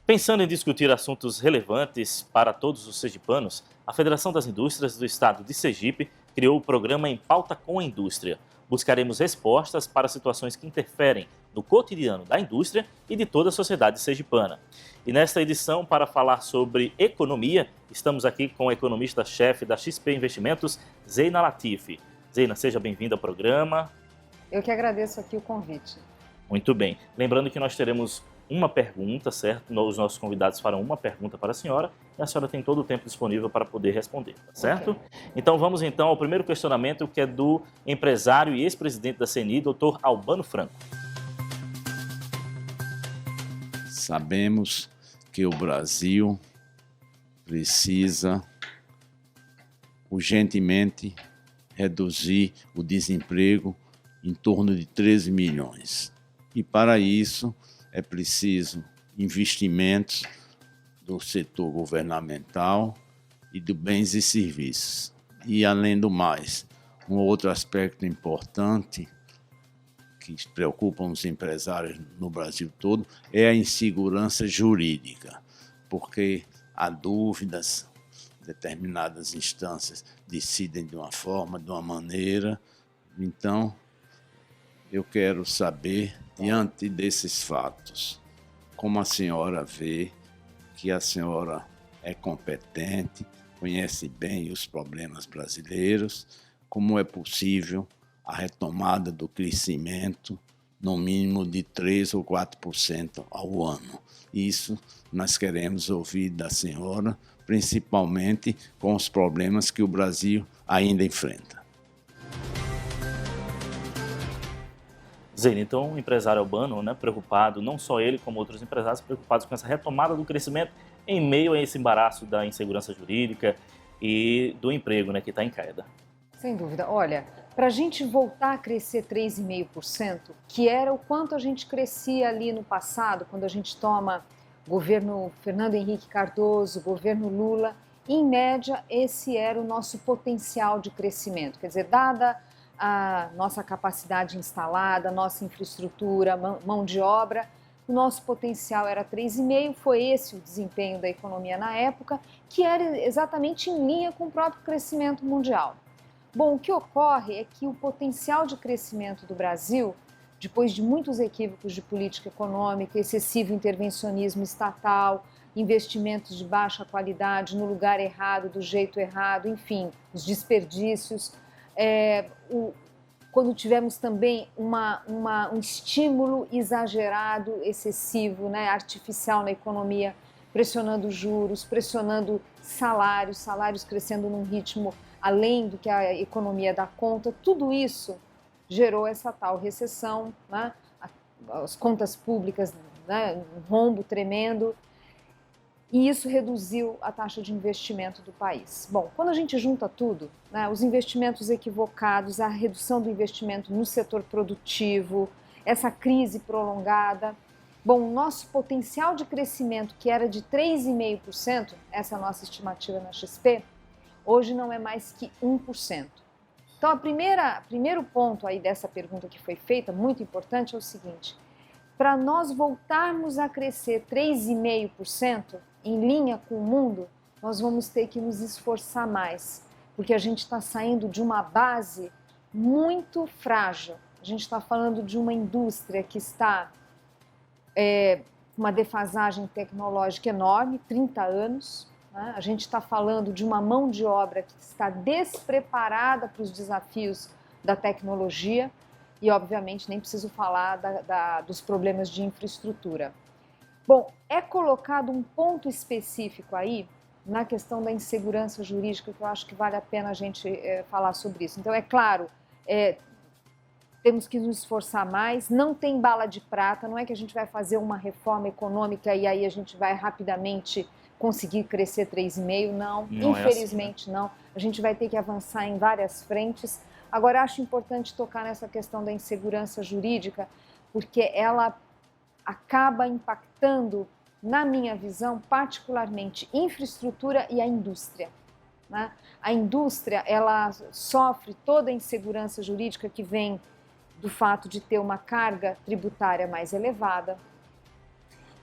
Pensando em discutir assuntos relevantes para todos os sergipanos, a Federação das Indústrias do Estado de Sergipe criou o programa Em Pauta com a Indústria. Buscaremos respostas para situações que interferem no cotidiano da indústria e de toda a sociedade sergipana. E nesta edição, para falar sobre economia, estamos aqui com a economista-chefe da XP Investimentos, Zeina Latifi. Zeina, seja bem-vinda ao programa. Eu que agradeço aqui o convite. Muito bem. Lembrando que nós teremos uma pergunta, certo? Os nossos convidados farão uma pergunta para a senhora e a senhora tem todo o tempo disponível para poder responder, tá certo? Okay. Então vamos então ao primeiro questionamento, que é do empresário e ex-presidente da CNI, Dr. Albano Franco. Sabemos que o Brasil precisa urgentemente reduzir o desemprego em torno de 13 milhões. E para isso é preciso investimentos do setor governamental e de bens e serviços. E, além do mais, um outro aspecto importante que preocupa os empresários no Brasil todo é a insegurança jurídica, porque há dúvidas, determinadas instâncias decidem de uma forma, de uma maneira. Então, eu quero saber, diante desses fatos, como a senhora vê que a senhora é competente, conhece bem os problemas brasileiros, como é possível a retomada do crescimento no mínimo de 3 ou 4% ao ano. Isso nós queremos ouvir da senhora, principalmente com os problemas que o Brasil ainda enfrenta. Zeina, então o empresário Albano, preocupado, não só ele como outros empresários, preocupados com essa retomada do crescimento em meio a esse embaraço da insegurança jurídica e do emprego, que está em queda. Sem dúvida. Olha, para a gente voltar a crescer 3,5%, que era o quanto a gente crescia ali no passado, quando a gente toma governo Fernando Henrique Cardoso, governo Lula, em média esse era o nosso potencial de crescimento. Quer dizer, dada a nossa capacidade instalada, nossa infraestrutura, mão de obra, o nosso potencial era 3,5%, foi esse o desempenho da economia na época, que era exatamente em linha com o próprio crescimento mundial. Bom, o que ocorre é que o potencial de crescimento do Brasil, depois de muitos equívocos de política econômica, excessivo intervencionismo estatal, investimentos de baixa qualidade no lugar errado, do jeito errado, enfim, os desperdícios, quando tivemos também um estímulo exagerado, excessivo, artificial na economia, pressionando juros, pressionando salários crescendo num ritmo além do que a economia dá conta, tudo isso gerou essa tal recessão, as contas públicas, um rombo tremendo, e isso reduziu a taxa de investimento do país. Bom, quando a gente junta tudo, os investimentos equivocados, a redução do investimento no setor produtivo, essa crise prolongada, bom, o nosso potencial de crescimento, que era de 3,5%, essa é a nossa estimativa na XP, hoje não é mais que 1%. Então, primeiro ponto aí dessa pergunta que foi feita, muito importante, é o seguinte: para nós voltarmos a crescer 3,5% em linha com o mundo, nós vamos ter que nos esforçar mais, porque a gente está saindo de uma base muito frágil. A gente está falando de uma indústria que está com uma defasagem tecnológica enorme, 30 anos. A gente está falando de uma mão de obra que está despreparada para os desafios da tecnologia e, obviamente, nem preciso falar dos problemas de infraestrutura. Bom, é colocado um ponto específico aí na questão da insegurança jurídica que eu acho que vale a pena a gente falar sobre isso. Então, é claro, temos que nos esforçar mais, não tem bala de prata, não é que a gente vai fazer uma reforma econômica e aí a gente vai rapidamente conseguir crescer 3,5%, não, infelizmente é assim, não. A gente vai ter que avançar em várias frentes. Agora, acho importante tocar nessa questão da insegurança jurídica, porque ela acaba impactando, na minha visão, particularmente infraestrutura e a indústria. A indústria, ela sofre toda a insegurança jurídica que vem do fato de ter uma carga tributária mais elevada,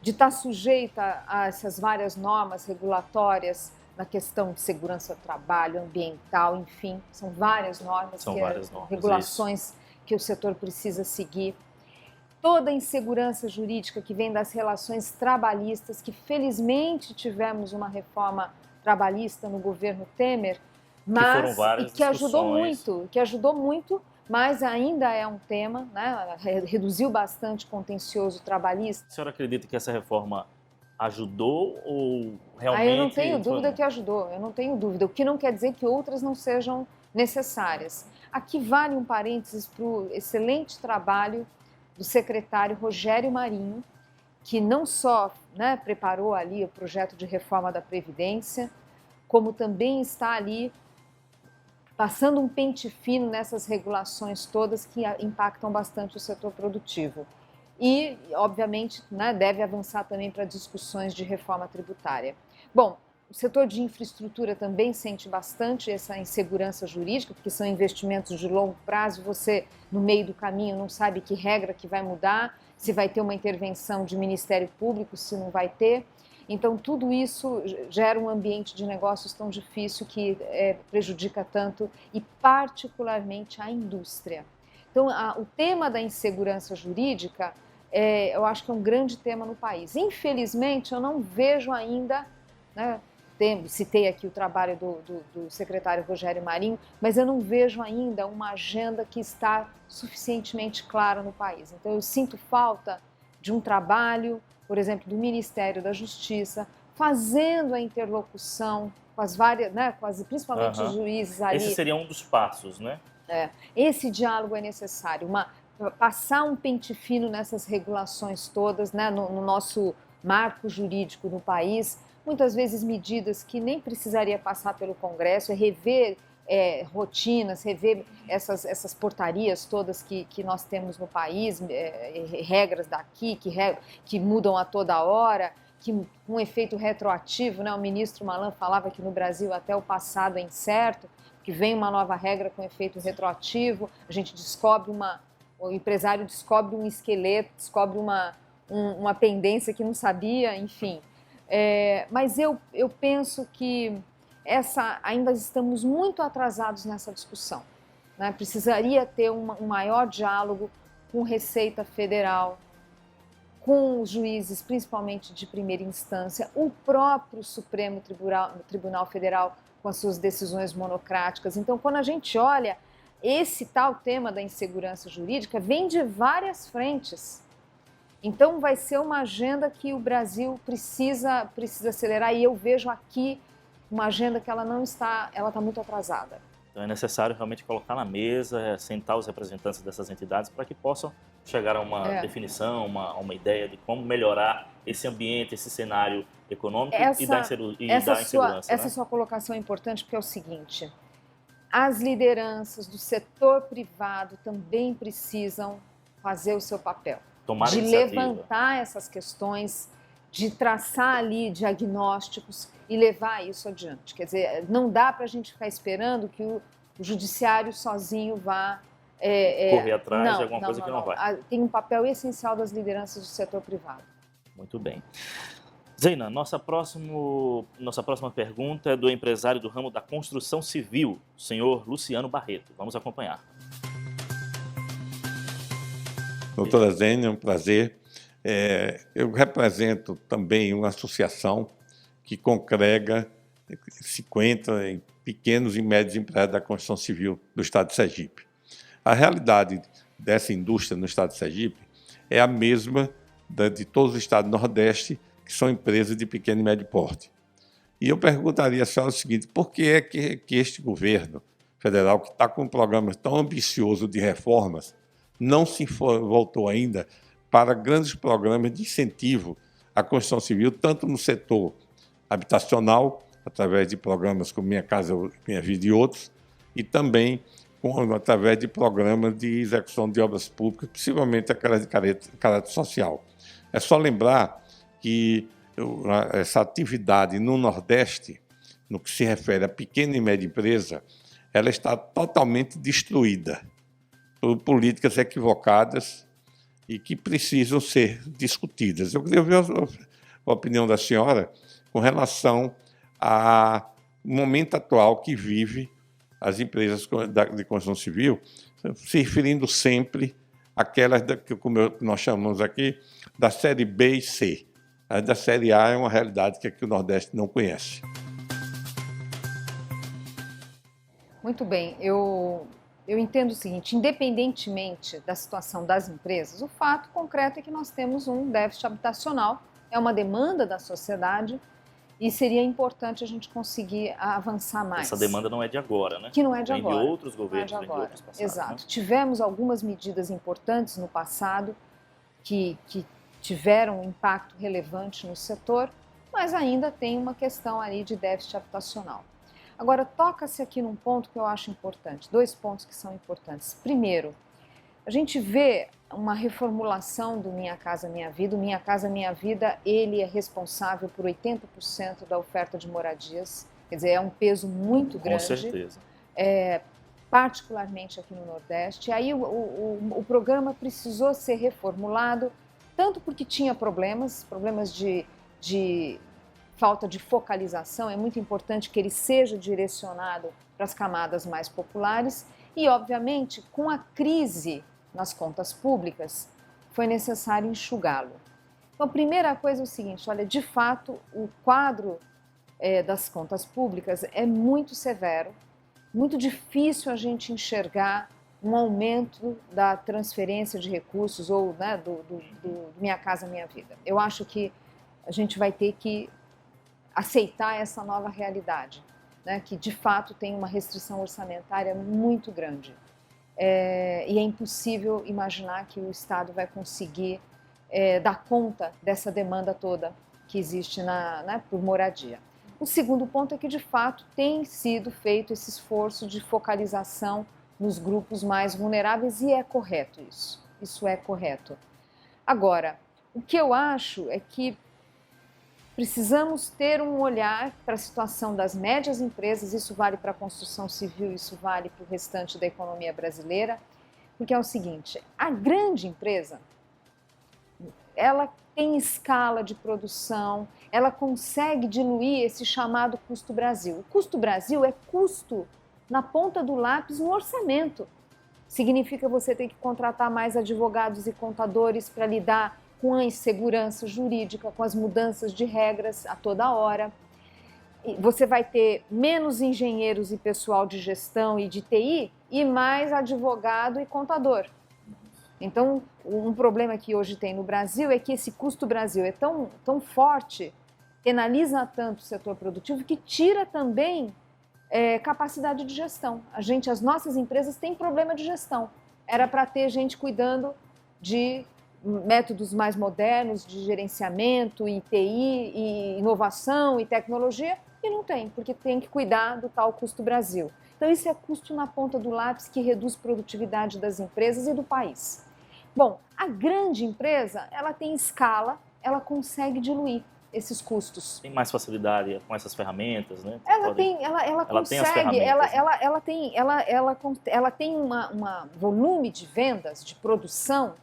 de estar sujeita a essas várias normas regulatórias na questão de segurança do trabalho, ambiental, enfim, são várias normas, regulações que o setor precisa seguir. Toda a insegurança jurídica que vem das relações trabalhistas, que felizmente tivemos uma reforma trabalhista no governo Temer, mas que ajudou muito, mas ainda é um tema, né? Reduziu bastante o contencioso trabalhista. A senhora acredita que essa reforma ajudou ou realmente... Eu não tenho dúvida que ajudou, eu não tenho dúvida, o que não quer dizer que outras não sejam necessárias. Aqui vale um parênteses para o excelente trabalho do secretário Rogério Marinho, que não só, né, preparou ali o projeto de reforma da Previdência, como também está ali passando um pente fino nessas regulações todas que impactam bastante o setor produtivo. E, obviamente, né, deve avançar também para discussões de reforma tributária. Bom, o setor de infraestrutura também sente bastante essa insegurança jurídica, porque são investimentos de longo prazo, você, no meio do caminho, não sabe que regra que vai mudar, se vai ter uma intervenção de Ministério Público, se não vai ter. Então, tudo isso gera um ambiente de negócios tão difícil que prejudica tanto e, particularmente, a indústria. Então, o tema da insegurança jurídica, eu acho que é um grande tema no país. Infelizmente, eu não vejo ainda, né, citei aqui o trabalho do secretário Rogério Marinho, mas eu não vejo ainda uma agenda que está suficientemente clara no país. Então, eu sinto falta de um trabalho, por exemplo, do Ministério da Justiça, fazendo a interlocução com as várias, né, principalmente os juízes ali. Esse seria um dos passos, né? Esse diálogo é necessário, passar um pente fino nessas regulações todas, né, no nosso marco jurídico no país, muitas vezes medidas que nem precisaria passar pelo Congresso, rever rotinas, rever essas portarias todas que nós temos no país, regras daqui que mudam a toda hora, que com efeito retroativo, né? O ministro Malan falava que no Brasil até o passado é incerto, que vem uma nova regra com efeito retroativo, a gente descobre o empresário descobre um esqueleto, descobre uma pendência que não sabia, enfim. Mas eu penso que ainda estamos muito atrasados nessa discussão, né? Precisaria ter um maior diálogo com Receita Federal, com os juízes, principalmente de primeira instância, o próprio Supremo Tribunal Federal com as suas decisões monocráticas. Então, quando a gente olha, esse tal tema da insegurança jurídica vem de várias frentes. Então, vai ser uma agenda que o Brasil precisa acelerar, e eu vejo aqui uma agenda que ela está muito atrasada. Então é necessário realmente colocar na mesa, sentar os representantes dessas entidades para que possam chegar a uma definição, uma ideia de como melhorar esse ambiente, esse cenário econômico e da insegurança. Essa sua colocação é importante porque é o seguinte, as lideranças do setor privado também precisam fazer o seu papel. Tomar de iniciativa. Levantar essas questões, de traçar ali diagnósticos e levar isso adiante. Quer dizer, não dá para a gente ficar esperando que o judiciário sozinho vá... correr atrás de alguma coisa que não vai. Tem um papel essencial das lideranças do setor privado. Muito bem. Zeina, nossa próxima pergunta é do empresário do ramo da construção civil, o senhor Luciano Barreto. Vamos acompanhar. Doutora Zeina, é um prazer. Eu represento também uma associação que congrega 50 pequenos e médios empresários da construção civil do estado de Sergipe. A realidade dessa indústria no estado de Sergipe é a mesma de todos os estados do Nordeste, que são empresas de pequeno e médio porte. E eu perguntaria à senhora o seguinte, por que é que este governo federal, que está com um programa tão ambicioso de reformas, não se voltou ainda para grandes programas de incentivo à construção civil, tanto no setor habitacional, através de programas como Minha Casa Minha Vida e outros, e também através de programas de execução de obras públicas, principalmente aquelas de caráter social. É só lembrar que essa atividade no Nordeste, no que se refere à pequena e média empresa, ela está totalmente destruída por políticas equivocadas e que precisam ser discutidas. Eu queria ouvir a opinião da senhora com relação ao momento atual que vive as empresas de construção civil, se referindo sempre àquelas que nós chamamos aqui da série B e C. A da série A é uma realidade que aqui o Nordeste não conhece. Muito bem, eu entendo o seguinte, independentemente da situação das empresas, o fato concreto é que nós temos um déficit habitacional, é uma demanda da sociedade e seria importante a gente conseguir avançar mais. Essa demanda não é de agora, né? Que não é de vem agora. de outros governos, não é de vem agora. de outros passados. Exato. Né? Tivemos algumas medidas importantes no passado que tiveram um impacto relevante no setor, mas ainda tem uma questão ali de déficit habitacional. Agora, toca-se aqui num ponto que eu acho importante, 2 pontos que são importantes. Primeiro, a gente vê uma reformulação do Minha Casa Minha Vida. O Minha Casa Minha Vida, ele é responsável por 80% da oferta de moradias, quer dizer, é um peso muito grande. Com certeza. Particularmente aqui no Nordeste. Aí o programa precisou ser reformulado, tanto porque tinha problemas de falta de focalização, é muito importante que ele seja direcionado para as camadas mais populares e, obviamente, com a crise nas contas públicas, foi necessário enxugá-lo. Então, a primeira coisa é o seguinte, olha, de fato, o quadro das contas públicas é muito severo, muito difícil a gente enxergar um aumento da transferência de recursos ou, né, do Minha Casa Minha Vida. Eu acho que a gente vai ter que aceitar essa nova realidade, né, que de fato tem uma restrição orçamentária muito grande. E é impossível imaginar que o Estado vai conseguir dar conta dessa demanda toda que existe por moradia. O segundo ponto é que, de fato, tem sido feito esse esforço de focalização nos grupos mais vulneráveis e é correto isso. Isso é correto. Agora, o que eu acho é que precisamos ter um olhar para a situação das médias empresas, isso vale para a construção civil, isso vale para o restante da economia brasileira, porque é o seguinte, a grande empresa, ela tem escala de produção, ela consegue diluir esse chamado custo Brasil. O custo Brasil é custo na ponta do lápis no orçamento. Significa você ter que contratar mais advogados e contadores para lidar com a insegurança jurídica, com as mudanças de regras a toda hora. Você vai ter menos engenheiros e pessoal de gestão e de TI e mais advogado e contador. Então, um problema que hoje tem no Brasil é que esse custo Brasil é tão forte, penaliza tanto o setor produtivo, que tira também capacidade de gestão. As nossas empresas têm problema de gestão. Era para ter gente cuidando de métodos mais modernos de gerenciamento, e TI, e inovação e tecnologia, e não tem, porque tem que cuidar do tal custo Brasil. Então, isso é custo na ponta do lápis que reduz a produtividade das empresas e do país. Bom, a grande empresa, ela tem escala, ela consegue diluir esses custos. Tem mais facilidade com essas ferramentas, né? Ela consegue, ela tem um volume de vendas, de produção,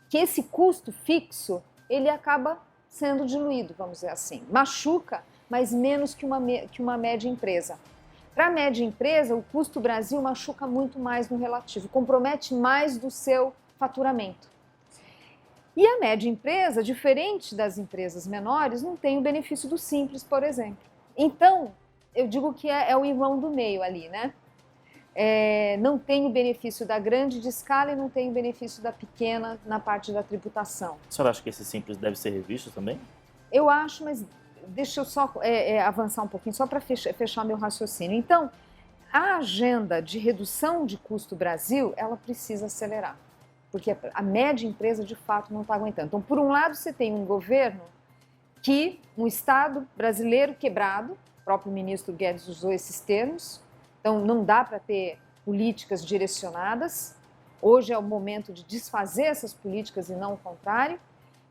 que esse custo fixo, ele acaba sendo diluído, vamos dizer assim. Machuca, mas menos que uma média empresa. Para a média empresa, o custo Brasil machuca muito mais no relativo, compromete mais do seu faturamento. E a média empresa, diferente das empresas menores, não tem o benefício do simples, por exemplo. Então, eu digo que é o irmão do meio ali, né? Não tem o benefício da grande de escala e não tem o benefício da pequena na parte da tributação. A senhora acha que esse simples deve ser revisto também? Eu acho, mas deixa eu só avançar um pouquinho, só para fechar meu raciocínio. Então, a agenda de redução de custo Brasil, ela precisa acelerar, porque a média empresa, de fato, não está aguentando. Então, por um lado, você tem um governo um Estado brasileiro quebrado, o próprio ministro Guedes usou esses termos, então não dá para ter políticas direcionadas. Hoje é o momento de desfazer essas políticas e não o contrário.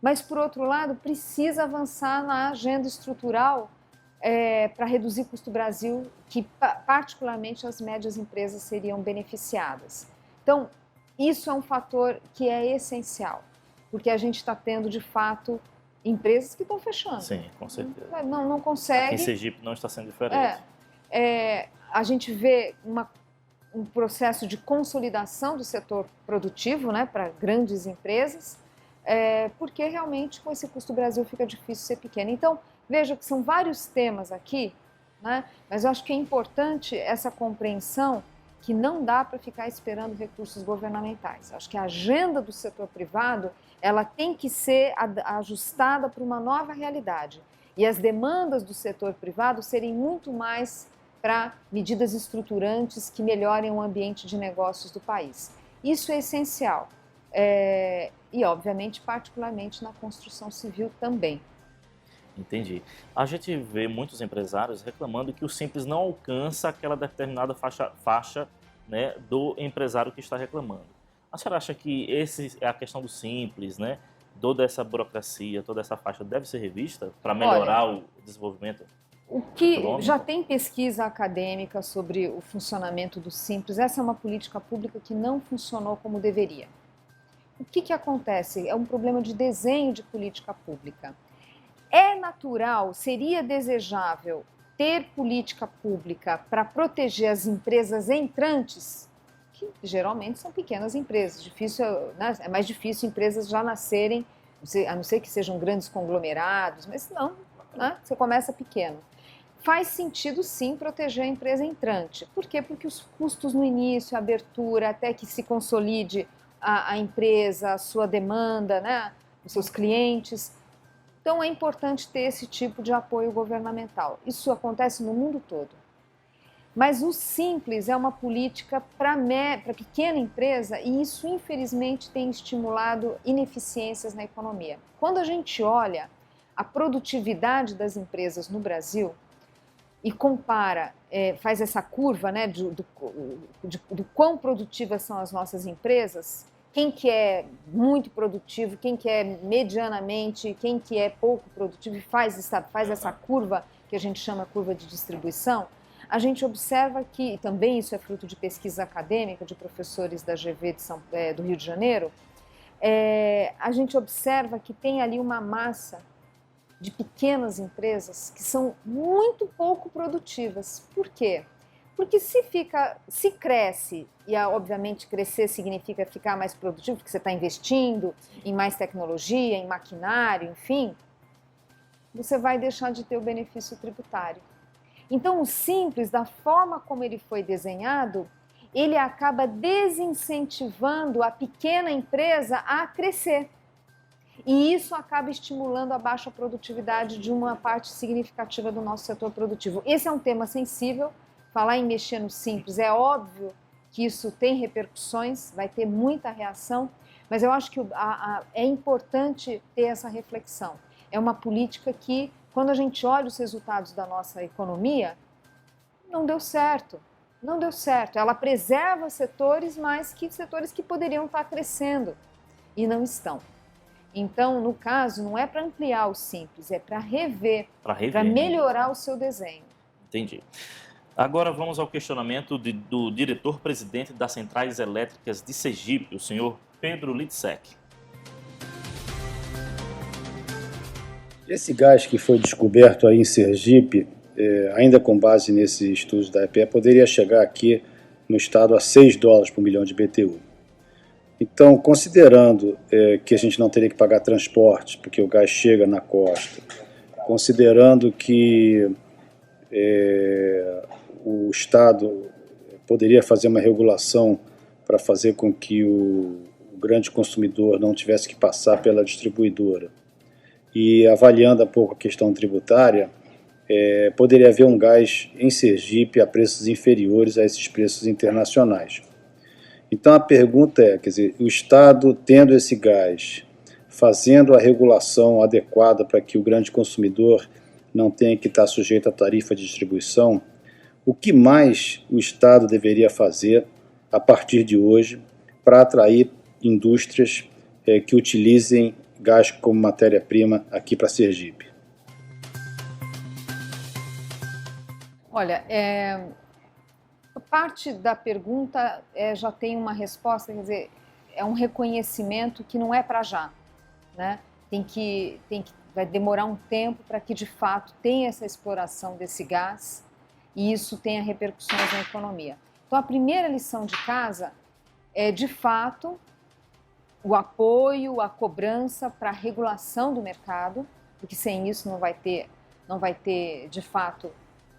Mas, por outro lado, precisa avançar na agenda estrutural para reduzir custo Brasil, que particularmente as médias empresas seriam beneficiadas. Então, isso é um fator que é essencial. porque a gente está tendo, de fato, empresas que estão fechando. Sim, com certeza. Não Aqui consegue. em Sergipe não está sendo diferente. A gente vê um processo de consolidação do setor produtivo, né, para grandes empresas, porque realmente com esse custo do Brasil fica difícil ser pequeno. Então, veja que são vários temas aqui, né, mas eu acho que é importante essa compreensão que não dá para ficar esperando recursos governamentais. Eu acho que a agenda do setor privado ela tem que ser ajustada para uma nova realidade. E as demandas do setor privado serem muito mais para medidas estruturantes que melhorem o ambiente de negócios do país. Isso é essencial. E, obviamente, particularmente na construção civil também. Entendi. A gente vê muitos empresários reclamando que o Simples não alcança aquela determinada faixa, né, do empresário que está reclamando. A senhora acha que a questão do Simples, né, toda essa burocracia, toda essa faixa deve ser revista para melhorar o desenvolvimento? O que já tem pesquisa acadêmica sobre o funcionamento do Simples, essa é uma política pública que não funcionou como deveria. O que acontece? É um problema de desenho de política pública. É natural, seria desejável ter política pública para proteger as empresas entrantes, que geralmente são pequenas empresas. Né? É mais difícil empresas já nascerem, a não ser que sejam grandes conglomerados, mas não, né? Você começa pequeno. Faz sentido, sim, proteger a empresa entrante. Por quê? Porque os custos no início, a abertura, até que se consolide a empresa, a sua demanda, né? Os seus clientes. Então, é importante ter esse tipo de apoio governamental. Isso acontece no mundo todo. Mas o Simples é uma política para pequena empresa e isso, infelizmente, tem estimulado ineficiências na economia. Quando a gente olha a produtividade das empresas no Brasil e compara, faz essa curva, né, do quão produtivas são as nossas empresas, quem que é muito produtivo, quem que é medianamente, quem que é pouco produtivo, e faz essa curva que a gente chama curva de distribuição, a gente observa que, e também isso é fruto de pesquisa acadêmica de professores da GV do Rio de Janeiro, a gente observa que tem ali uma massa de pequenas empresas que são muito pouco produtivas. Por quê? Porque se cresce, e obviamente crescer significa ficar mais produtivo, porque você está investindo em mais tecnologia, em maquinário, enfim, você vai deixar de ter o benefício tributário. Então, o Simples, da forma como ele foi desenhado, ele acaba desincentivando a pequena empresa a crescer. E isso acaba estimulando a baixa produtividade de uma parte significativa do nosso setor produtivo. Esse é um tema sensível. Falar em mexer no Simples, é óbvio que isso tem repercussões, vai ter muita reação, mas eu acho que é importante ter essa reflexão. É uma política que, quando a gente olha os resultados da nossa economia, não deu certo. Não deu certo. Ela preserva setores, mas setores que poderiam estar crescendo e não estão. Então, no caso, não é para ampliar o Simples, é para rever, para melhorar o seu desenho. Entendi. Agora vamos ao questionamento do diretor-presidente das Centrais Elétricas de Sergipe, o senhor Pedro Litzek. Esse gás que foi descoberto aí em Sergipe, ainda com base nesses estudos da EPE, poderia chegar aqui no estado a $6 por milhão de BTU. Então, considerando que a gente não teria que pagar transporte, porque o gás chega na costa, considerando que o Estado poderia fazer uma regulação para fazer com que o grande consumidor não tivesse que passar pela distribuidora, e avaliando um pouco a questão tributária, poderia haver um gás em Sergipe a preços inferiores a esses preços internacionais. Então a pergunta é, quer dizer, o Estado tendo esse gás, fazendo a regulação adequada para que o grande consumidor não tenha que estar sujeito à tarifa de distribuição, o que mais o Estado deveria fazer a partir de hoje para atrair indústrias que utilizem gás como matéria-prima aqui para Sergipe? Olha, parte da pergunta já tem uma resposta, quer dizer, é um reconhecimento que não é para já. né? Vai demorar um tempo para que de fato tenha essa exploração desse gás e isso tenha repercussões na economia. Então a primeira lição de casa é de fato o apoio, a cobrança para a regulação do mercado, porque sem isso não vai ter de fato,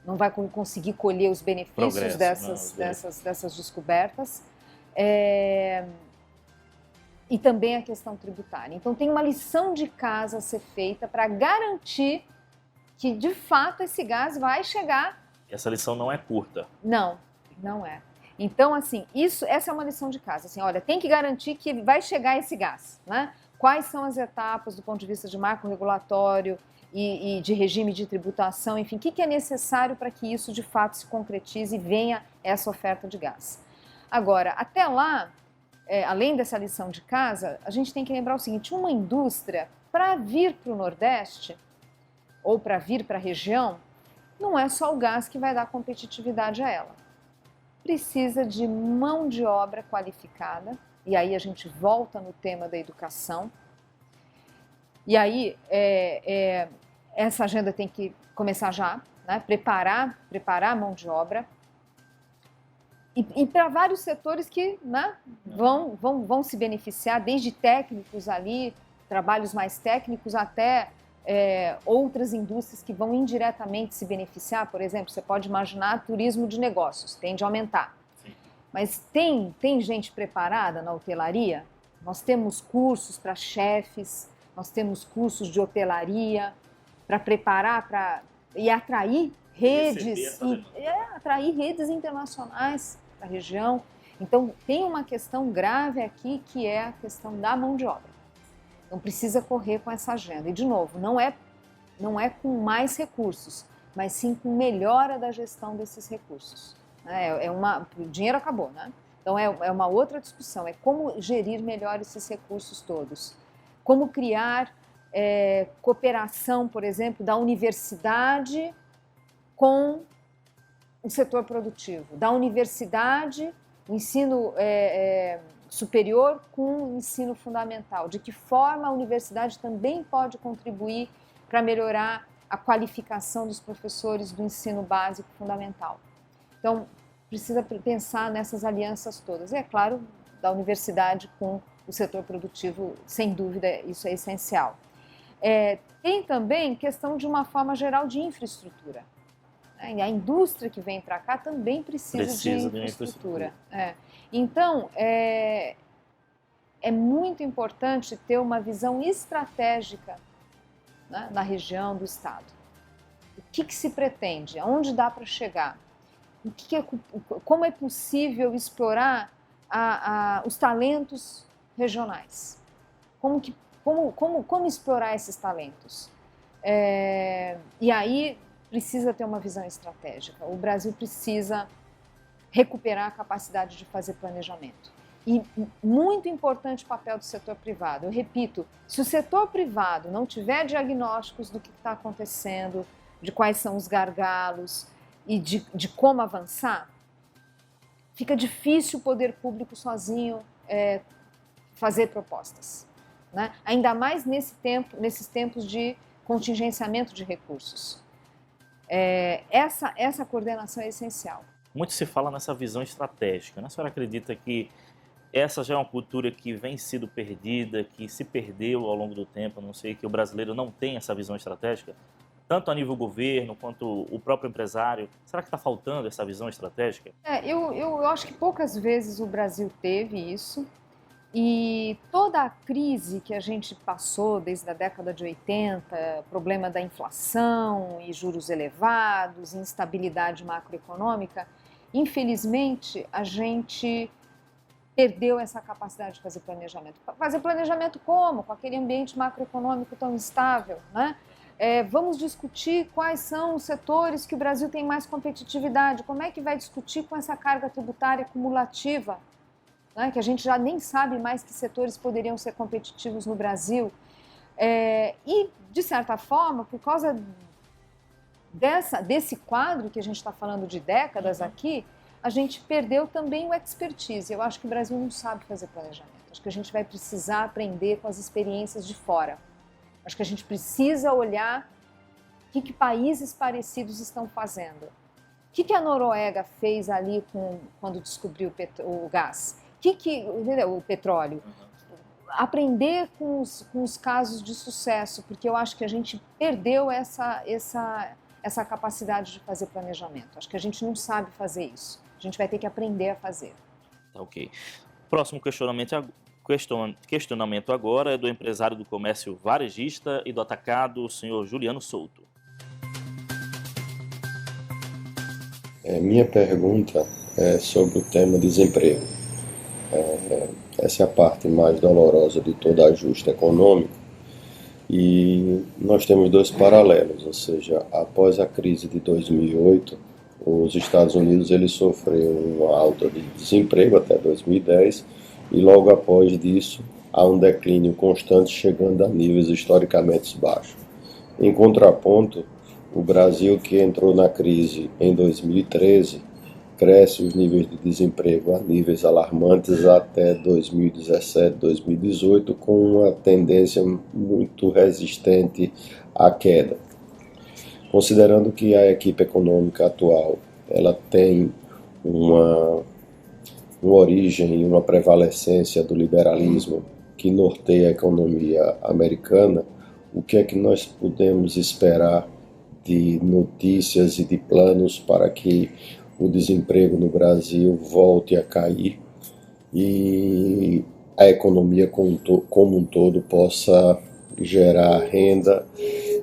não vai conseguir colher os benefícios dessas descobertas. E também a questão tributária. Então tem uma lição de casa a ser feita para garantir que de fato esse gás vai chegar. E essa lição não é curta. Não é. Então, assim, essa é uma lição de casa. Assim, olha, tem que garantir que vai chegar esse gás, né? Quais são as etapas do ponto de vista de marco regulatório e de regime de tributação, enfim, o que é necessário para que isso de fato se concretize e venha essa oferta de gás. Agora, até lá, além dessa lição de casa, a gente tem que lembrar o seguinte: uma indústria, para vir para o Nordeste ou para vir para a região, não é só o gás que vai dar competitividade a ela. Precisa de mão de obra qualificada, e aí a gente volta no tema da educação. E aí essa agenda tem que começar já, né? Preparar a mão de obra. E para vários setores que, né, vão se beneficiar, desde técnicos ali, trabalhos mais técnicos, até outras indústrias que vão indiretamente se beneficiar. Por exemplo, você pode imaginar turismo de negócios, tende a aumentar. Sim. Mas tem gente preparada na hotelaria? Nós temos cursos para chefes, nós temos cursos de hotelaria para preparar e atrair redes, atrair redes internacionais para a região. Então, tem uma questão grave aqui, que é a questão da mão de obra. Então, precisa correr com essa agenda. E, de novo, não é com mais recursos, mas sim com melhora da gestão desses recursos. O dinheiro acabou, né? Então, é uma outra discussão, é como gerir melhor esses recursos todos. Como criar cooperação, por exemplo, da universidade com o setor produtivo, da universidade, o ensino superior com o ensino fundamental. De que forma a universidade também pode contribuir para melhorar a qualificação dos professores do ensino básico fundamental. Então, precisa pensar nessas alianças todas. E, é claro, da universidade com o setor produtivo, sem dúvida, isso é essencial. Tem também questão de uma forma geral de infraestrutura. A indústria que vem para cá também precisa de infraestrutura. Então, é muito importante ter uma visão estratégica, né, na região do estado. O que se pretende? Aonde dá para chegar? Como é possível explorar os talentos regionais? Como explorar esses talentos? E aí precisa ter uma visão estratégica. O Brasil precisa recuperar a capacidade de fazer planejamento. E muito importante o papel do setor privado. Eu repito, se o setor privado não tiver diagnósticos do que está acontecendo, de quais são os gargalos e de como avançar, fica difícil o poder público sozinho fazer propostas, né? Ainda mais nesses tempos de contingenciamento de recursos. Essa coordenação é essencial. Muito se fala nessa visão estratégica, né? A senhora acredita que essa já é uma cultura que vem sendo perdida, que se perdeu ao longo do tempo? Não sei, que o brasileiro não tem essa visão estratégica, tanto a nível governo quanto o próprio empresário. Será que está faltando essa visão estratégica? Eu acho que poucas vezes o Brasil teve isso. E toda a crise que a gente passou desde a década de 80, problema da inflação e juros elevados, instabilidade macroeconômica, infelizmente a gente perdeu essa capacidade de fazer planejamento. Fazer planejamento como? Com aquele ambiente macroeconômico tão instável, né? Vamos discutir quais são os setores que o Brasil tem mais competitividade. Como é que vai discutir com essa carga tributária cumulativa? Né, que a gente já nem sabe mais que setores poderiam ser competitivos no Brasil. E, de certa forma, por causa desse quadro que a gente está falando de décadas aqui, a gente perdeu também o expertise. Eu acho que o Brasil não sabe fazer planejamento. Acho que a gente vai precisar aprender com as experiências de fora. Acho que a gente precisa olhar o que países parecidos estão fazendo. O que a Noruega fez ali quando descobriu o gás? O petróleo? Aprender com os casos de sucesso, porque eu acho que a gente perdeu essa capacidade de fazer planejamento. Acho que a gente não sabe fazer isso. A gente vai ter que aprender a fazer. Tá, ok. Próximo questionamento agora é do empresário do comércio varejista e do atacado, o senhor Juliano Souto. Minha pergunta é sobre o tema desemprego. Essa é a parte mais dolorosa de todo ajuste econômico e nós temos dois paralelos, ou seja, após a crise de 2008, os Estados Unidos ele sofreu uma alta de desemprego até 2010 e logo após disso há um declínio constante chegando a níveis historicamente baixos. Em contraponto, o Brasil, que entrou na crise em 2013, cresce os níveis de desemprego a níveis alarmantes até 2017, 2018, com uma tendência muito resistente à queda. Considerando que a equipe econômica atual ela tem uma origem e uma prevalecência do liberalismo que norteia a economia americana, o que é que nós podemos esperar de notícias e de planos para que o desemprego no Brasil volte a cair e a economia como um todo possa gerar renda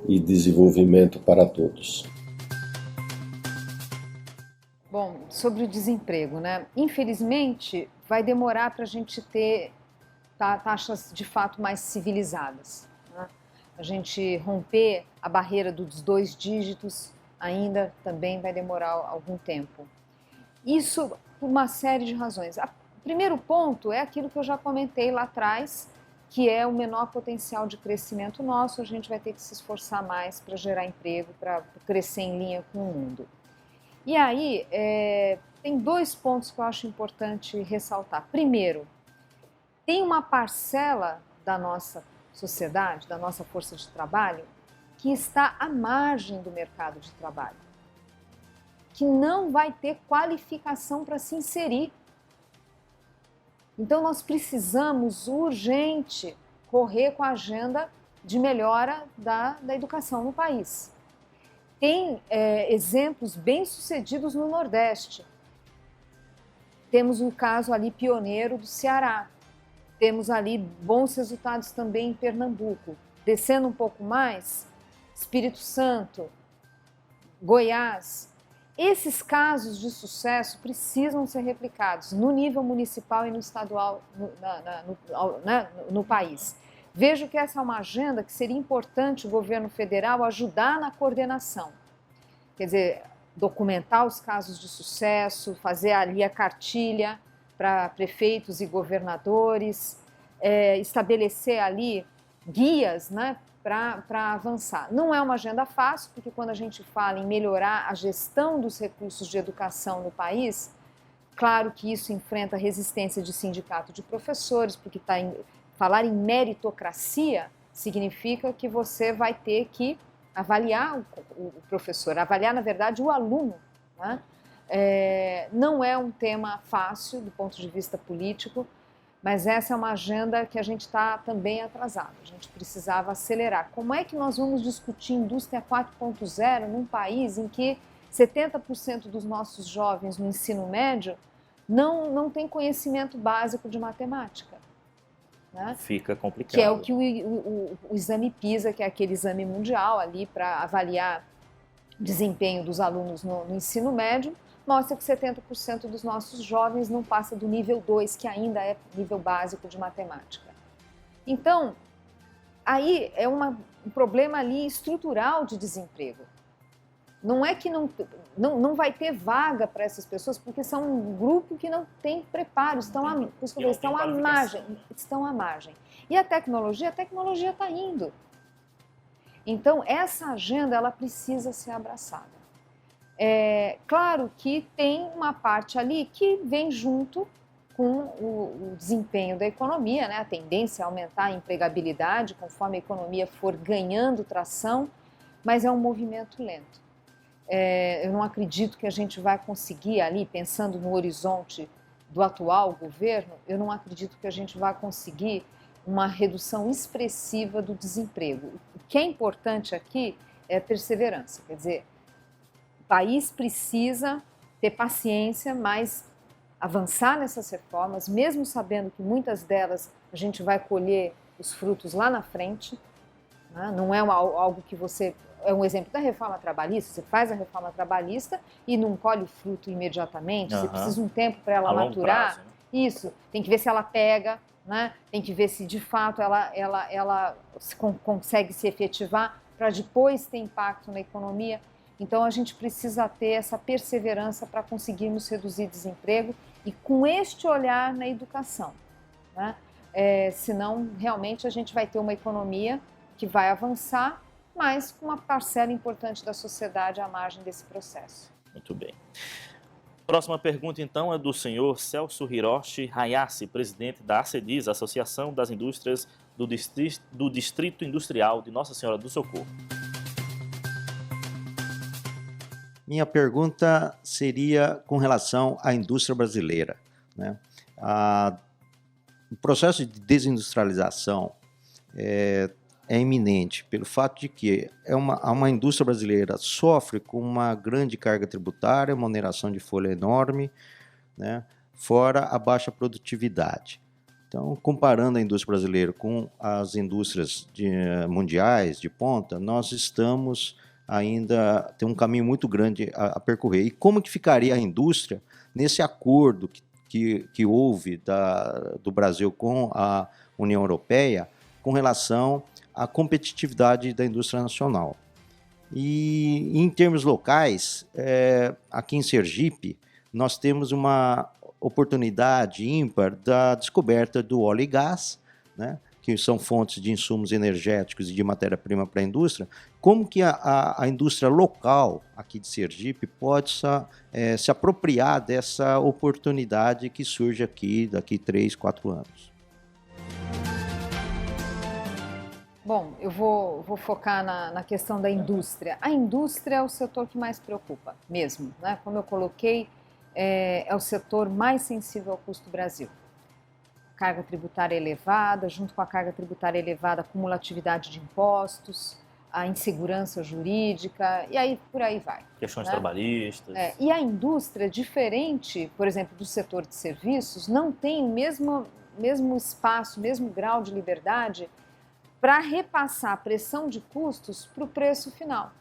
e desenvolvimento para todos? Bom, sobre o desemprego, né? Infelizmente, vai demorar para a gente ter taxas de fato mais civilizadas, né? A gente romper a barreira dos 2 dígitos ainda também vai demorar algum tempo. Isso por uma série de razões. O primeiro ponto é aquilo que eu já comentei lá atrás, que é o menor potencial de crescimento nosso. A gente vai ter que se esforçar mais para gerar emprego, para crescer em linha com o mundo. E aí, tem 2 pontos que eu acho importante ressaltar. Primeiro, tem uma parcela da nossa sociedade, da nossa força de trabalho, que está à margem do mercado de trabalho, que não vai ter qualificação para se inserir. Então, nós precisamos urgente correr com a agenda de melhora da educação no país. Tem exemplos bem-sucedidos no Nordeste. Temos um caso ali pioneiro do Ceará. Temos ali bons resultados também em Pernambuco. Descendo um pouco mais, Espírito Santo, Goiás. Esses casos de sucesso precisam ser replicados no nível municipal e no estadual no país. Vejo que essa é uma agenda que seria importante o governo federal ajudar na coordenação. Quer dizer, documentar os casos de sucesso, fazer ali a cartilha para prefeitos e governadores, estabelecer ali guias, né, para avançar. Não é uma agenda fácil, porque quando a gente fala em melhorar a gestão dos recursos de educação no país, claro que isso enfrenta resistência de sindicato de professores, porque falar em meritocracia significa que você vai ter que avaliar o professor, avaliar, na verdade, o aluno, né? Não é um tema fácil do ponto de vista político, mas essa é uma agenda que a gente está também atrasado. A gente precisava acelerar. Como é que nós vamos discutir indústria 4.0 num país em que 70% dos nossos jovens no ensino médio não tem conhecimento básico de matemática? Né? Fica complicado. Que é o que o exame PISA, que é aquele exame mundial ali para avaliar o desempenho dos alunos no ensino médio, mostra que 70% dos nossos jovens não passa do nível 2, que ainda é nível básico de matemática. Então, aí é um problema ali estrutural de desemprego. Não é que não vai ter vaga para essas pessoas, porque são um grupo que não tem preparo, estão à margem. E a tecnologia está indo. Então, essa agenda ela precisa ser abraçada. Claro que tem uma parte ali que vem junto com o desempenho da economia, né? A tendência é aumentar a empregabilidade conforme a economia for ganhando tração, mas é um movimento lento. Eu não acredito que a gente vai conseguir ali, pensando no horizonte do atual governo, eu não acredito que a gente vai conseguir uma redução expressiva do desemprego. O que é importante aqui é perseverança, quer dizer, o país precisa ter paciência, mas avançar nessas reformas, mesmo sabendo que muitas delas a gente vai colher os frutos lá na frente, né? Não é algo que você... É um exemplo da reforma trabalhista, você faz a reforma trabalhista e não colhe fruto imediatamente, você precisa de um tempo para ela maturar. Prazo, né? Isso, tem que ver se ela pega, né? Tem que ver se de fato ela consegue se efetivar para depois ter impacto na economia. Então a gente precisa ter essa perseverança para conseguirmos reduzir desemprego e com este olhar na educação, né? Senão realmente a gente vai ter uma economia que vai avançar, mas com uma parcela importante da sociedade à margem desse processo. Muito bem. Próxima pergunta, então, é do senhor Celso Hiroshi Hayashi, presidente da ACEDIS, Associação das Indústrias do Distrito Industrial de Nossa Senhora do Socorro. Minha pergunta seria com relação à indústria brasileira, né? O processo de desindustrialização é iminente pelo fato de que uma indústria brasileira sofre com uma grande carga tributária, uma oneração de folha enorme, né, fora a baixa produtividade. Então, comparando a indústria brasileira com as indústrias mundiais de ponta, nós estamos ainda tem um caminho muito grande a percorrer. E como que ficaria a indústria nesse acordo que houve do Brasil com a União Europeia com relação à competitividade da indústria nacional? E em termos locais, aqui em Sergipe, nós temos uma oportunidade ímpar da descoberta do óleo e gás, né, que são fontes de insumos energéticos e de matéria-prima para a indústria. Como que a indústria local aqui de Sergipe pode se apropriar dessa oportunidade que surge aqui daqui 3, 4 anos? Bom, eu vou focar na questão da indústria. A indústria é o setor que mais preocupa, mesmo, né? Como eu coloquei, é o setor mais sensível ao custo do Brasil. Carga tributária elevada, junto com a carga tributária elevada, a cumulatividade de impostos, a insegurança jurídica, e aí por aí vai. Questões né? trabalhistas. E a indústria, diferente, por exemplo, do setor de serviços, não tem o mesmo espaço, o mesmo grau de liberdade para repassar a pressão de custos para o preço final,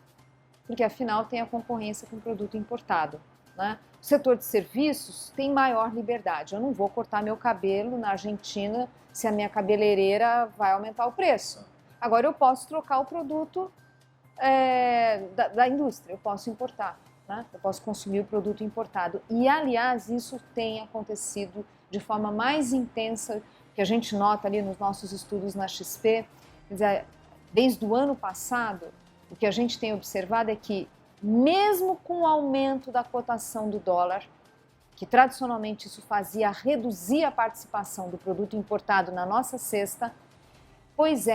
porque afinal tem a concorrência com o produto importado, né? O setor de serviços tem maior liberdade. Eu não vou cortar meu cabelo na Argentina se a minha cabeleireira vai aumentar o preço. Agora eu posso trocar o produto da indústria, eu posso importar, né? Eu posso consumir o produto importado. E, aliás, isso tem acontecido de forma mais intensa, que a gente nota ali nos nossos estudos na XP. Quer dizer, desde o ano passado, o que a gente tem observado é que, mesmo com o aumento da cotação do dólar, que tradicionalmente isso fazia reduzir a participação do produto importado na nossa cesta,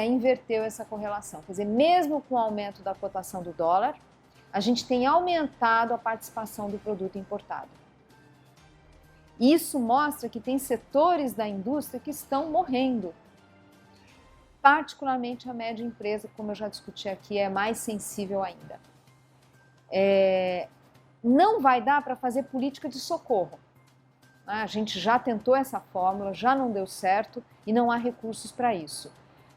inverteu essa correlação. Quer dizer, mesmo com o aumento da cotação do dólar, a gente tem aumentado a participação do produto importado. Isso mostra que tem setores da indústria que estão morrendo. Particularmente a média empresa, como eu já discuti aqui, é mais sensível ainda. Não vai dar para fazer política de socorro. A gente já tentou essa fórmula, já não deu certo e não há recursos para isso.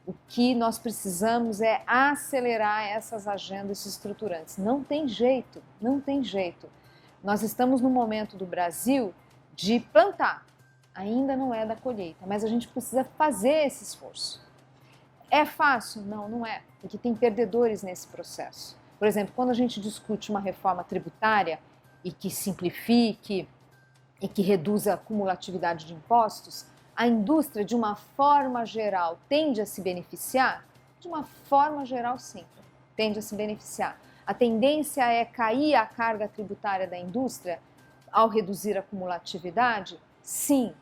O que nós precisamos é acelerar essas agendas estruturantes. Não tem jeito, não tem jeito. Nós estamos no momento do Brasil de plantar, ainda não é da colheita, mas a gente precisa fazer esse esforço. É fácil? Não, não é, porque tem perdedores nesse processo. Por exemplo, quando a gente discute uma reforma tributária e que simplifique e que reduza a cumulatividade de impostos, a indústria, de uma forma geral, tende a se beneficiar? De uma forma geral, sim, tende a se beneficiar. A tendência é cair a carga tributária da indústria ao reduzir a cumulatividade? Sim,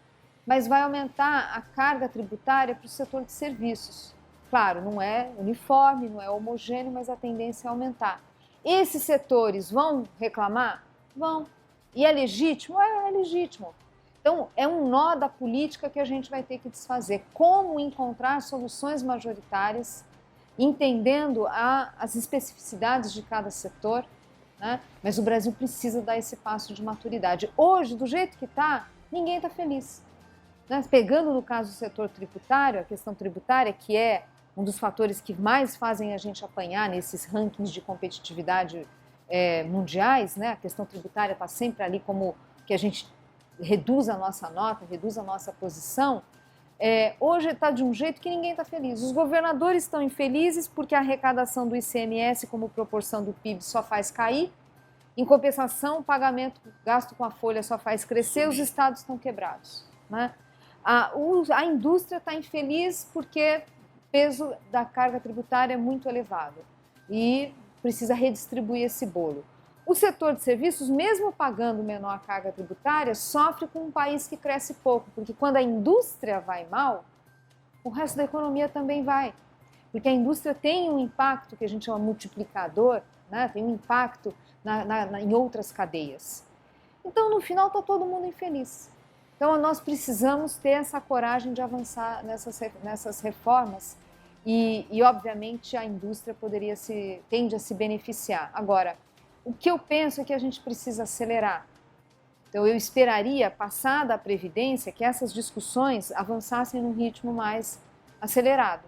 mas vai aumentar a carga tributária para o setor de serviços. Claro, não é uniforme, não é homogêneo, mas a tendência é aumentar. Esses setores vão reclamar? Vão. E é legítimo? É legítimo. Então, é um nó da política que a gente vai ter que desfazer. Como encontrar soluções majoritárias, entendendo as especificidades de cada setor, né? Mas o Brasil precisa dar esse passo de maturidade. Hoje, do jeito que está, ninguém está feliz. Né? Pegando no caso do setor tributário, a questão tributária, que é um dos fatores que mais fazem a gente apanhar nesses rankings de competitividade mundiais, né? A questão tributária está sempre ali como que a gente reduz a nossa nota, reduz a nossa posição. Hoje está de um jeito que ninguém está feliz. Os governadores estão infelizes porque a arrecadação do ICMS como proporção do PIB só faz cair. Em compensação, o pagamento gasto com a folha só faz crescer, os estados estão quebrados. Né? A indústria está infeliz porque o peso da carga tributária é muito elevado e precisa redistribuir esse bolo. O setor de serviços, mesmo pagando menor carga tributária, sofre com um país que cresce pouco, porque quando a indústria vai mal, o resto da economia também vai. Porque a indústria tem um impacto que a gente chama multiplicador, né? Tem um impacto em outras cadeias. Então, no final, está todo mundo infeliz. Então, nós precisamos ter essa coragem de avançar nessas reformas e, obviamente, a indústria tende a se beneficiar. Agora, o que eu penso é que a gente precisa acelerar. Então, eu esperaria, passada a Previdência, que essas discussões avançassem num ritmo mais acelerado.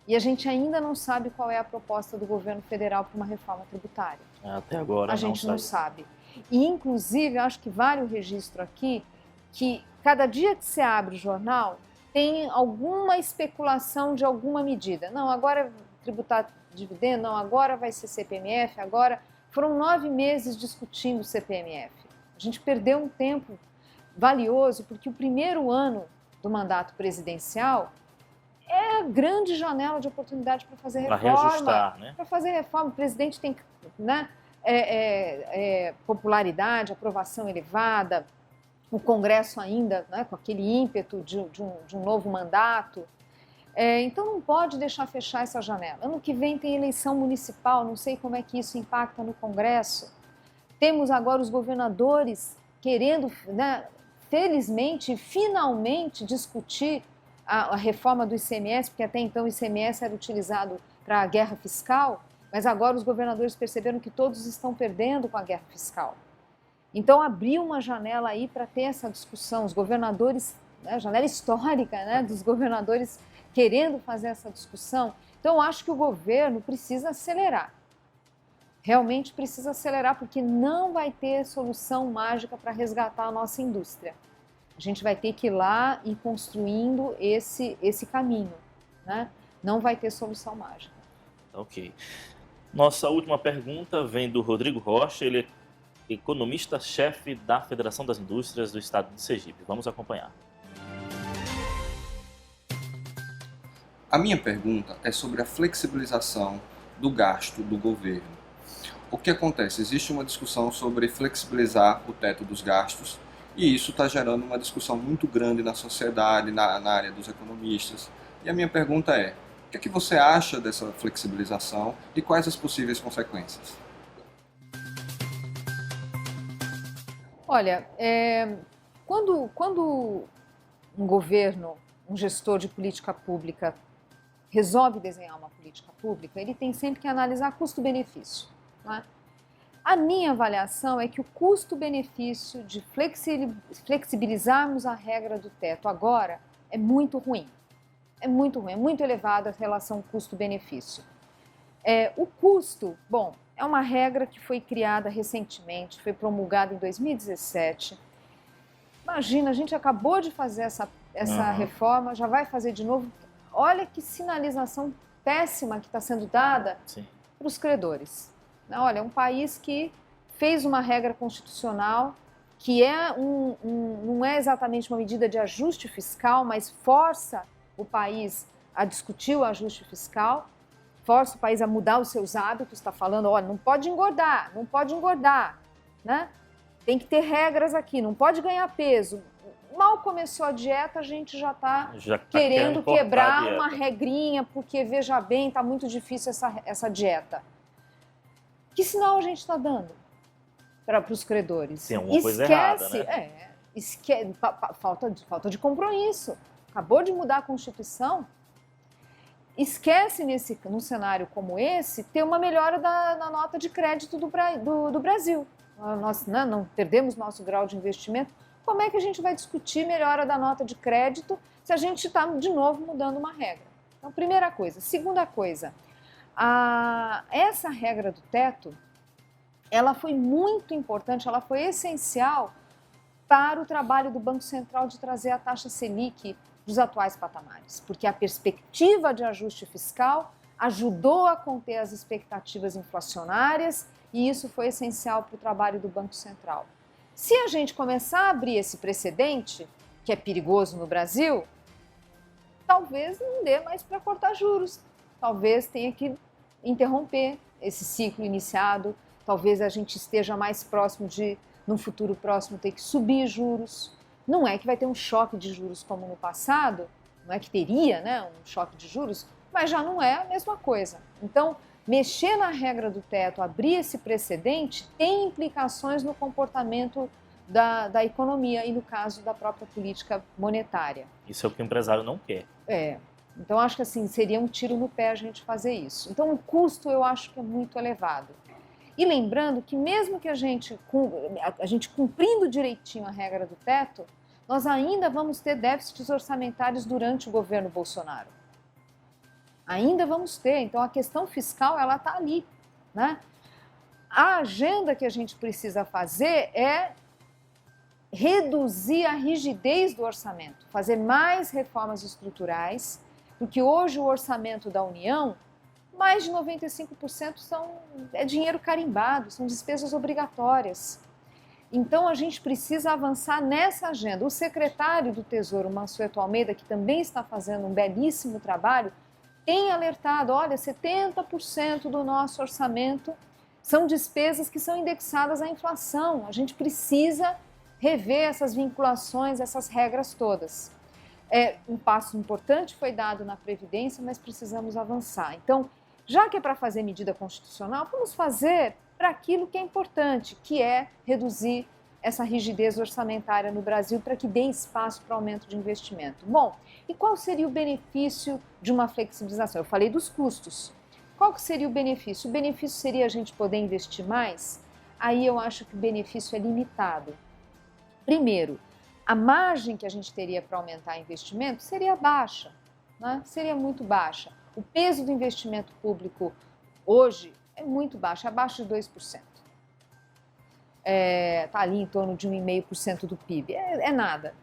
E a gente ainda não sabe qual é a proposta do governo federal para uma reforma tributária. Até agora a gente não sabe. E, inclusive, acho que vale o registro aqui que cada dia que você abre o jornal tem alguma especulação de alguma medida. Não, agora tributar dividendo, não, agora vai ser CPMF, agora... Foram 9 meses discutindo o CPMF. A gente perdeu um tempo valioso, porque o primeiro ano do mandato presidencial é a grande janela de oportunidade para fazer reforma. Para reajustar, né? Para fazer reforma. O presidente tem popularidade, aprovação elevada, o Congresso ainda, né, com aquele ímpeto de um novo mandato. Então não pode deixar fechar essa janela. Ano que vem tem eleição municipal, não sei como é que isso impacta no Congresso. Temos agora os governadores querendo, né, felizmente, finalmente discutir a reforma do ICMS, porque até então o ICMS era utilizado para a guerra fiscal, mas agora os governadores perceberam que todos estão perdendo com a guerra fiscal. Então abriu uma janela aí para ter essa discussão. Os governadores, né, janela histórica, né, dos governadores querendo fazer essa discussão. Então, eu acho que o governo precisa acelerar. Realmente precisa acelerar, porque não vai ter solução mágica para resgatar a nossa indústria. A gente vai ter que ir lá e construindo esse caminho. Né? Não vai ter solução mágica. Ok. Nossa última pergunta vem do Rodrigo Rocha. Ele é economista-chefe da Federação das Indústrias do Estado de Sergipe. Vamos acompanhar. A minha pergunta é sobre a flexibilização do gasto do governo. O que acontece? Existe uma discussão sobre flexibilizar o teto dos gastos e isso está gerando uma discussão muito grande na sociedade, na área dos economistas. E a minha pergunta é, o que você acha dessa flexibilização e quais as possíveis consequências? Olha, quando um governo, um gestor de política pública resolve desenhar uma política pública, ele tem sempre que analisar custo-benefício. Né? A minha avaliação é que o custo-benefício de flexibilizarmos a regra do teto agora é muito ruim. É muito ruim, é muito elevada a relação custo-benefício. O custo, bom, é uma regra que foi criada recentemente, foi promulgada em 2017. Imagina, a gente acabou de fazer essa reforma, já vai fazer de novo. Olha que sinalização péssima que está sendo dada para os credores. Olha, um país que fez uma regra constitucional que não é exatamente uma medida de ajuste fiscal, mas força o país a discutir o ajuste fiscal, força o país a mudar os seus hábitos, está falando, olha, não pode engordar, né? Tem que ter regras aqui, não pode ganhar peso. mal começou a dieta, a gente já está Já tá querendo cortar a quebrar dieta. uma regrinha, porque, veja bem, está muito difícil essa dieta. Que sinal a gente está dando para os credores? Tem alguma coisa errada, né? Falta de compromisso. Acabou de mudar a Constituição. Esquece, num cenário como esse, ter uma melhora na nota de crédito do Brasil. Nós não perdemos nosso grau de investimento. Como é que a gente vai discutir melhora da nota de crédito se a gente está, de novo, mudando uma regra? Então, primeira coisa. Segunda coisa, essa regra do teto, ela foi muito importante, ela foi essencial para o trabalho do Banco Central de trazer a taxa Selic dos atuais patamares, porque a perspectiva de ajuste fiscal ajudou a conter as expectativas inflacionárias e isso foi essencial para o trabalho do Banco Central. Se a gente começar a abrir esse precedente, que é perigoso no Brasil, talvez não dê mais para cortar juros, talvez tenha que interromper esse ciclo iniciado, talvez a gente esteja mais próximo de, num futuro próximo, ter que subir juros. Não é que vai ter um choque de juros como no passado, não é que teria, né, um choque de juros, mas já não é a mesma coisa. Então, mexer na regra do teto, abrir esse precedente, tem implicações no comportamento da economia e no caso da própria política monetária. Isso é o que o empresário não quer. Então acho que assim, seria um tiro no pé a gente fazer isso. Então o custo eu acho que é muito elevado. E lembrando que mesmo que a gente cumprindo direitinho a regra do teto, nós ainda vamos ter déficits orçamentários durante o governo Bolsonaro. Ainda vamos ter, então a questão fiscal ela está ali, né? A agenda que a gente precisa fazer é reduzir a rigidez do orçamento, fazer mais reformas estruturais, porque hoje o orçamento da União, mais de 95% é dinheiro carimbado, são despesas obrigatórias. Então a gente precisa avançar nessa agenda. O secretário do Tesouro, Mansueto Almeida, que também está fazendo um belíssimo trabalho, tem alertado, olha, 70% do nosso orçamento são despesas que são indexadas à inflação. A gente precisa rever essas vinculações, essas regras todas. Um passo importante foi dado na Previdência, mas precisamos avançar. Então, já que é para fazer medida constitucional, vamos fazer para aquilo que é importante, que é reduzir essa rigidez orçamentária no Brasil para que dê espaço para aumento de investimento. Bom, e qual seria o benefício de uma flexibilização? Eu falei dos custos. Qual que seria o benefício? O benefício seria a gente poder investir mais? Aí eu acho que o benefício é limitado. Primeiro, a margem que a gente teria para aumentar investimento seria baixa, né? Seria muito baixa. O peso do investimento público hoje é muito baixo, abaixo de 2%. Está ali em torno de 1,5% do PIB, é nada.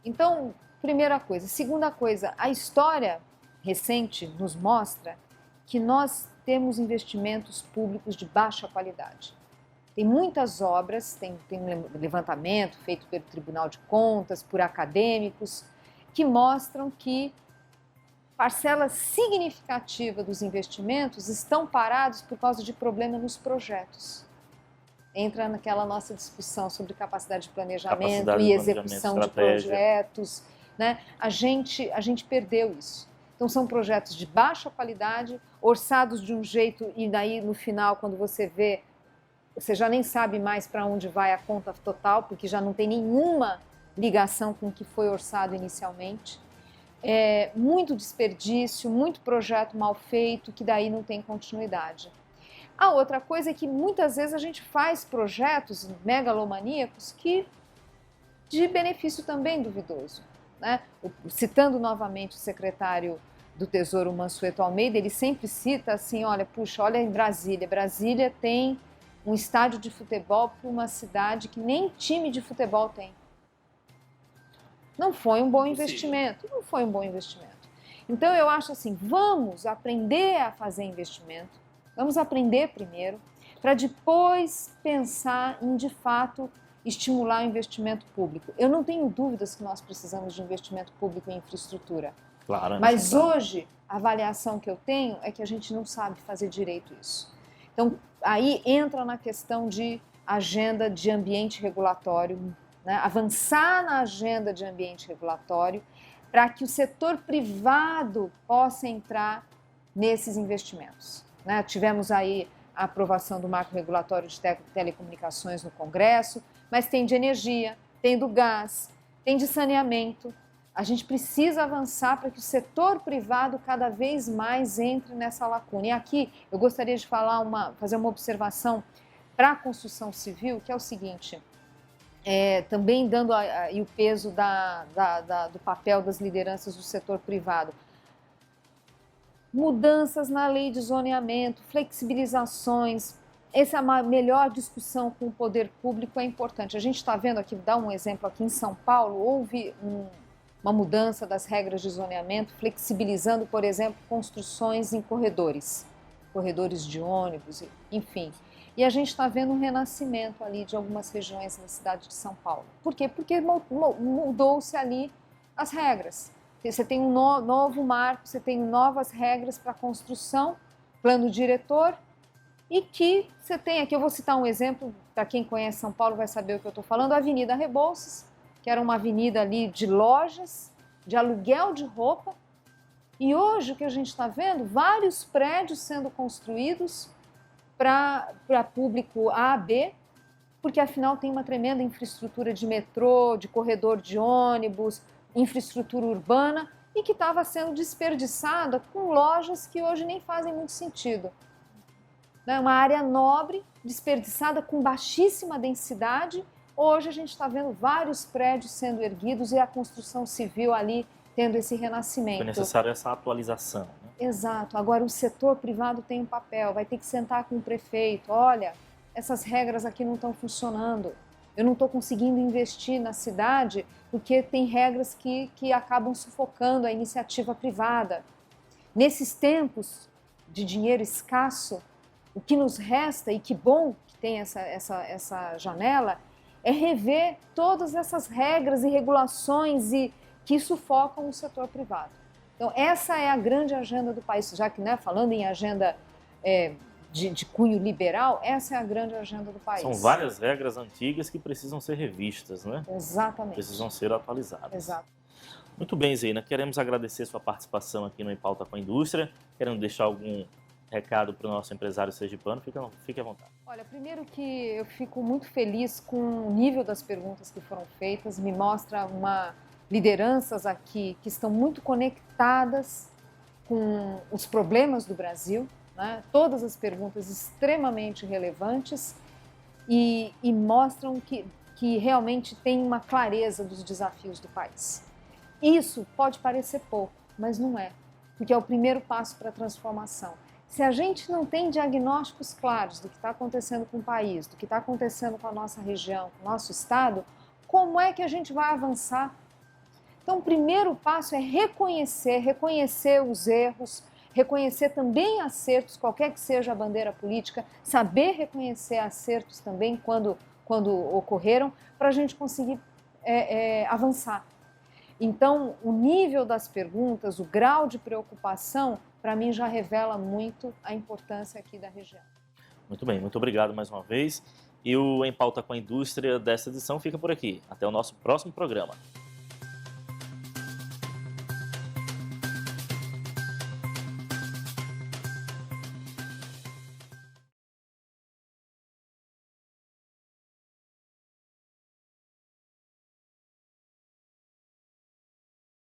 Então, primeira coisa. Segunda coisa, a história recente nos mostra que nós temos investimentos públicos de baixa qualidade. Tem muitas obras, tem um levantamento feito pelo Tribunal de Contas, por acadêmicos, que mostram que parcela significativa dos investimentos estão parados por causa de problema nos projetos. Entra naquela nossa discussão sobre capacidade de planejamento e execução de projetos, né? A gente perdeu isso. Então são projetos de baixa qualidade, orçados de um jeito e daí no final, quando você vê, você já nem sabe mais para onde vai a conta total, porque já não tem nenhuma ligação com o que foi orçado inicialmente. Muito desperdício, muito projeto mal feito, que daí não tem continuidade. A outra coisa é que muitas vezes a gente faz projetos megalomaníacos que de benefício também duvidoso, né? Citando novamente o secretário do Tesouro, Mansueto Almeida, ele sempre cita assim, olha em Brasília, Brasília tem um estádio de futebol para uma cidade que nem time de futebol tem. Não foi um bom investimento, não foi um bom investimento. Então eu acho assim, vamos aprender a fazer investimento, vamos aprender primeiro, para depois pensar em, de fato, estimular o investimento público. Eu não tenho dúvidas que nós precisamos de investimento público em infraestrutura. Claro, mas hoje, a avaliação que eu tenho é que a gente não sabe fazer direito isso. Então, aí entra na questão de agenda de ambiente regulatório né? Avançar na agenda de ambiente regulatório para que o setor privado possa entrar nesses investimentos, né? Tivemos aí a aprovação do marco regulatório de telecomunicações no Congresso, mas tem de energia, tem do gás, tem de saneamento. A gente precisa avançar para que o setor privado cada vez mais entre nessa lacuna. E aqui eu gostaria de fazer uma observação para a construção civil, que é o seguinte, também dando aí o peso do papel das lideranças do setor privado. Mudanças na lei de zoneamento, flexibilizações, essa é uma melhor discussão com o poder público é importante. A gente está vendo aqui, vou dar um exemplo aqui em São Paulo, houve uma mudança das regras de zoneamento, flexibilizando, por exemplo, construções em corredores de ônibus, enfim. E a gente está vendo um renascimento ali de algumas regiões da cidade de São Paulo. Por quê? Porque mudou-se ali as regras. Você tem um novo marco, você tem novas regras para construção, plano diretor, e que você tem, aqui eu vou citar um exemplo, para quem conhece São Paulo vai saber o que eu estou falando, a Avenida Rebouças, que era uma avenida ali de lojas, de aluguel de roupa, e hoje o que a gente está vendo, vários prédios sendo construídos para público A, B, porque afinal tem uma tremenda infraestrutura de metrô, de corredor de ônibus, infraestrutura urbana, e que estava sendo desperdiçada com lojas que hoje nem fazem muito sentido. Uma área nobre, desperdiçada com baixíssima densidade. Hoje a gente está vendo vários prédios sendo erguidos e a construção civil ali tendo esse renascimento. Foi necessária essa atualização, né? Exato. Agora o setor privado tem um papel, vai ter que sentar com o prefeito. Olha, essas regras aqui não estão funcionando. Eu não estou conseguindo investir na cidade porque tem regras que acabam sufocando a iniciativa privada. Nesses tempos de dinheiro escasso, o que nos resta, e que bom que tem essa janela, é rever todas essas regras e regulações que sufocam o setor privado. Então, essa é a grande agenda do país, já que, falando em agenda de cunho liberal, essa é a grande agenda do país. São várias regras antigas que precisam ser revistas, né? Exatamente. Precisam ser atualizadas. Exato. Muito bem, Zeina, queremos agradecer sua participação aqui no Em Pauta com a Indústria. Querendo deixar algum recado para o nosso empresário sergipano, fique à vontade. Olha, primeiro que eu fico muito feliz com o nível das perguntas que foram feitas, me mostra lideranças aqui que estão muito conectadas com os problemas do Brasil, né? Todas as perguntas extremamente relevantes e mostram que realmente tem uma clareza dos desafios do país. Isso pode parecer pouco, mas não é, porque é o primeiro passo para a transformação. Se a gente não tem diagnósticos claros do que está acontecendo com o país, do que está acontecendo com a nossa região, com o nosso estado, como é que a gente vai avançar? Então, o primeiro passo é reconhecer os erros, reconhecer também acertos, qualquer que seja a bandeira política, saber reconhecer acertos também quando ocorreram, para a gente conseguir avançar. Então, o nível das perguntas, o grau de preocupação, para mim já revela muito a importância aqui da região. Muito bem, muito obrigado mais uma vez. E o Em Pauta com a Indústria dessa edição fica por aqui. Até o nosso próximo programa.